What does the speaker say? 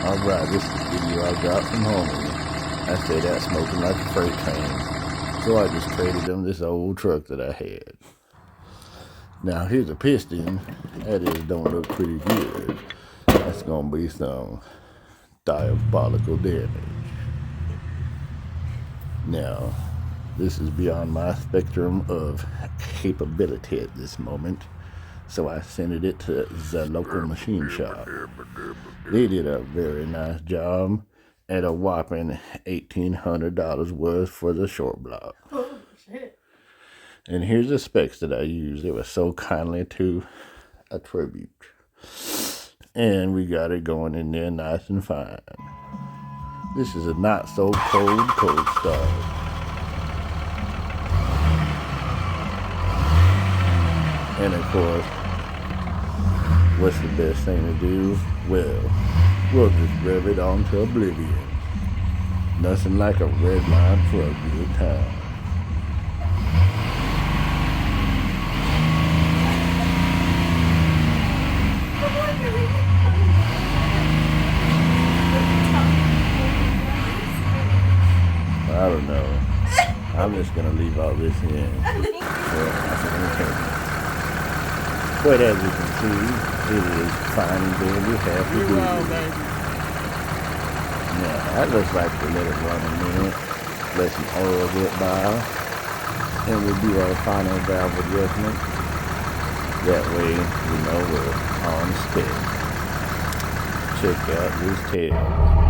Alright, this is the video I got from home. I stayed out smoking like a freight train. So I just traded them this old truck that I had. Now here's a piston. That is don't look pretty good. That's gonna be some diabolical damage. Now, this is beyond my spectrum of capability at this moment. So I sent it to the local machine shop. They did a very nice job at a whopping $1,800 worth for the short block. Oh, shit. And here's the specs that I used. They were so kindly to attribute. And we got it going in there nice and fine. This is a not so cold start. And of course, what's the best thing to do? Well, we'll just rev it on to oblivion. Nothing like a red line for a good time. I don't know. I'm just gonna leave all this in. But as you can see, it is fine and dandy, happy duty. Now, that looks like we let it run a minute, let some oil get by, and we'll do our final valve adjustment. That way, we know we're on steady. Check out this tail.